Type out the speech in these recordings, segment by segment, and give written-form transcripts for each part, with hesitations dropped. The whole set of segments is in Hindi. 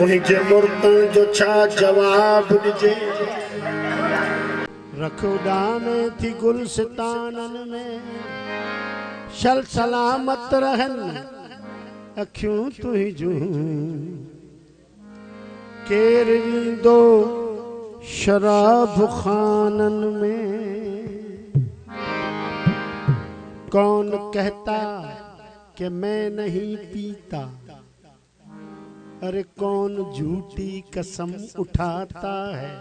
तुझे मुर्तन जो छा जवाब ॾिजे। रखो डामे थी गुलस्तानन में शल सलामत रहन अखियूं तुझियूं केर ईंदो शराब खानन में। कौन कहता कि मैं नहीं पीता, अरे कौन झूठी कसम उठाता है।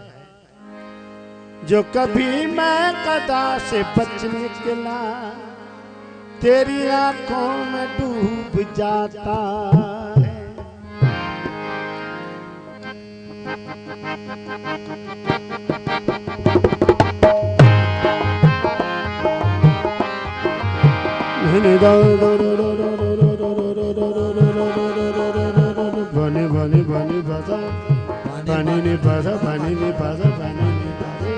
जो कभी मैं कदा से बच निकला तेरी आंखों में डूब जाता है। बने बने बने बजा बने ने बजा बने ने बजा बने ने बजा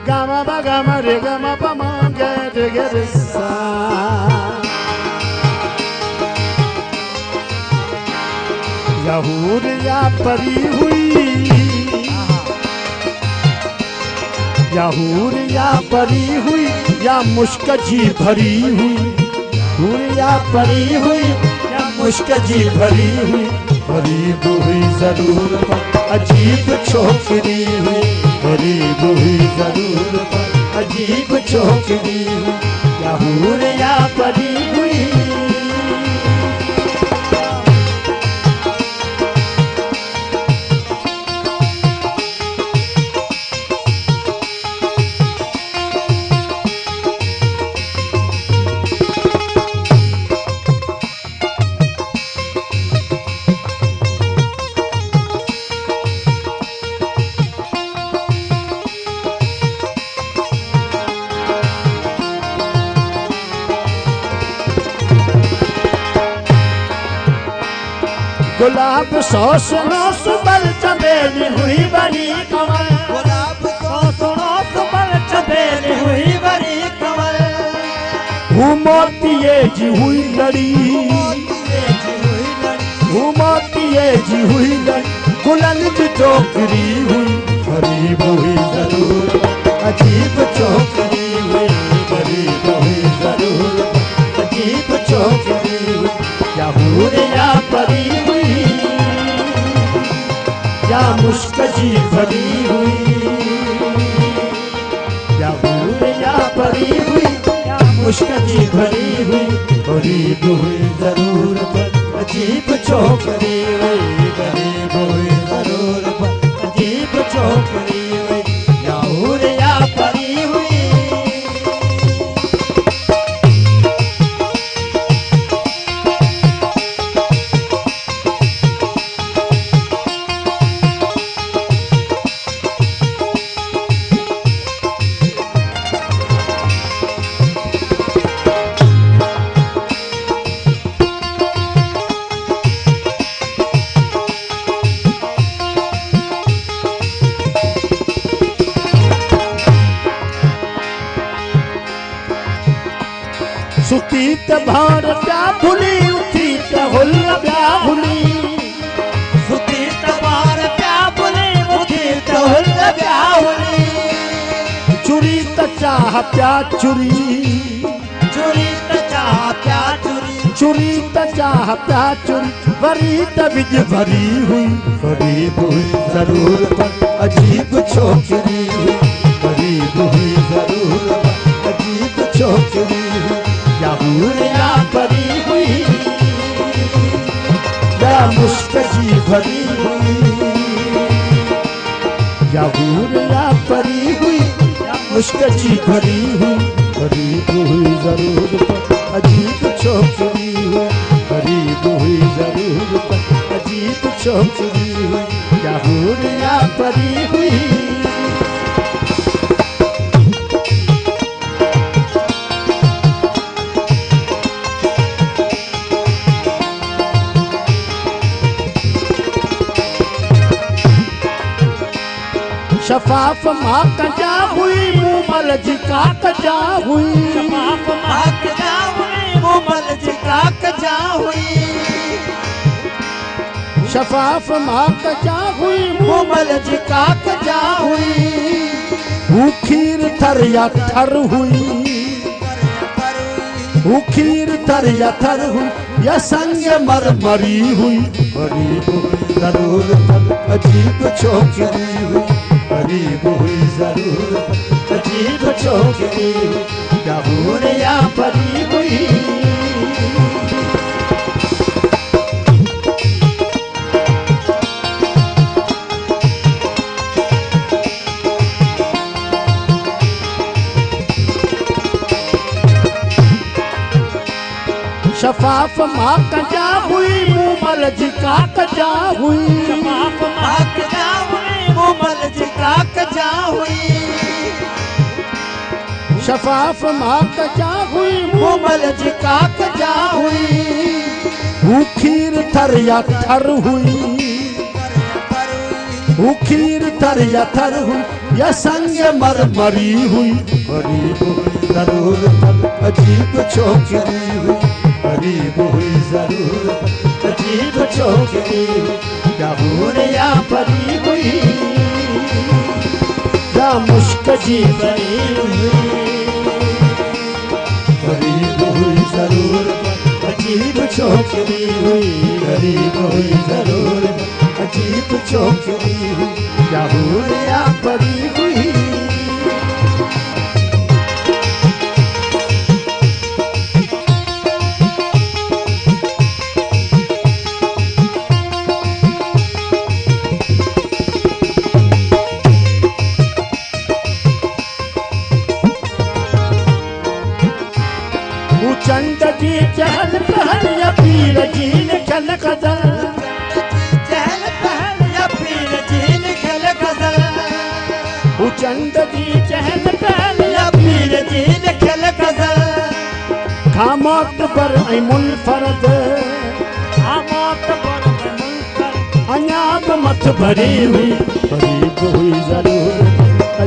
गामा बा गामा रे गामा पा मांगे रे गे रे सा। या हूर या परी हुई, या हूर या परी हुई, या मुश्क जी भरी हुई। हूर या परी हुई या मुश्क जी भरी हुई। गरीब हुई जरूर पर अजीब छोकरी हुई। गरीब हुई जरूर पर अजीब छोकरी हुई। या हूर या परी हुई। गुलाब सौ सुनो सुबल चमेली हुई बड़ी कमल। गुलाब सौ सुनो सुबल चमेली हुई बड़ी कमल। हूँ मोतिये जी हुई लड़ी, हूँ मोतिये जी हुई लड़ी। गुलन की चौकरी हुई। गरीब हुई जरूर अजीब चौकरी हुई। गरीब हुई जरूर अजीब चौकरी हुई। या हूर या परी हुई, या मुश्क जी भरी हुई। या हूर या परी हुई, या मुश्क जी भरी हुई। गरीब हुई जरूर पर अजीब चौकरी हुई। गरीब हुई जरूर पर अजीब चौकरी हुई। या हूर या परी हुई। सुती त भार प्या भुली उठी त हुल प्या भुली। सुती त भार प्या भुली उठी त हुल प्या भुली। चुरी त चाह प्या चुरी, चुरी त चाह प्या चुरी। चुरी त चाह प्या चुरी। वरी त बिज भरी हुई। गरीब हुई जरूर पर अजीब छोकरी हुई। गरीब हुई जरूर पर अजीब छोकरी हुई। या हूर या परी हुई, या मुश्क जी भरी हुई। या हूर या परी हुई, या मुश्क जी भरी हुई। गरीब हुई जरूर पर अजीब छोकरी हुई। गरीब हुई जरूर पर अजीब छोकरी हुई। या हूर या परी हुई। शफाफ माँ कजा हुई मुँह मल जिका कजा हुई। शफाफ माँ कजा हुई मुँह मल जिका कजा हुई। शफाफ माँ कजा हुई मोमल जी का कजा हुई वो खीर थर या थर हुई वो खीर थर या थर हुई या संग मरमरी हुई गरीब जरूर अजीब छोकरी हुई गरीब हुई जरूर अजीब छोकरी हुई क्या हूर या परी हुई शफाफ माँ कजा हुई मोमल जी का कजा हुई शफाफ माँ कजा हुई मोमल जी का कजा हुई शफाफ माँ कजा हुई मोमल जी का कजा हुई वो खीर थर या थर हुई वो खीर थर या थर हुई या संग मरमरी हुई गरीब जरूर अजीब छोकरी हुई गरीब हुई जरूर अजीब छोकरी क्या हूर या परी हुई या मुश्क जी बनी हुई गरीब हुई जरूर अजीब छोकरी हुई गरीब हुई जरूर अजीब छोकरी हुई क्या हूर या परी हुई चंद जी चहल पहल या पीर जी ने खल गजल चहल पहल या पीर जी ने खल गजल चंद जी चहल पहल या पीर जी ने खल गजल खामोत पर मुनफरद खामोत पर मुनफरद अनाब मत भरी हुई गरीब हुई जरूर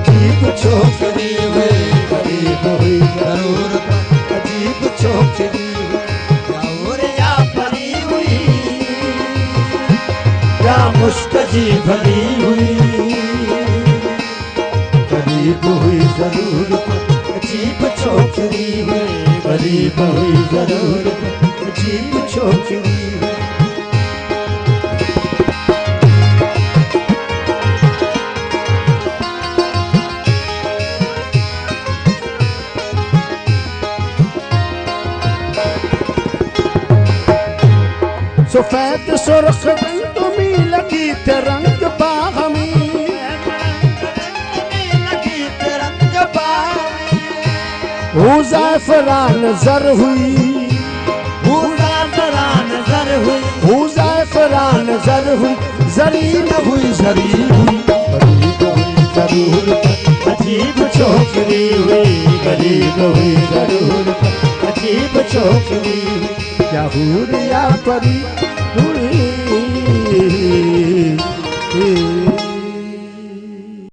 अजीब छोकरी हुई गरीब हुई जरूर अजीब छोकरी और या परी हुई या मुश्क जी भरी हुई गरीब हुई जरूर अजीब छोकरी हुई गरीब हुई जरूर अजीब छोकरी हुई सफेद सुर्ख तुम्हें लगी तिरंग बाहमी लगी तिरंग बाहमी ज़ाफ़रान ज़र हुई ज़ाफ़रान ज़र हुई ज़ाफ़रान ज़र हुई ज़री न हुई ज़री हुई गरीब हुई जरूर अजीब छोकरी हुई गरीब हुई जरूर अजीब छोकरी हुई क्या हूर या परी हुई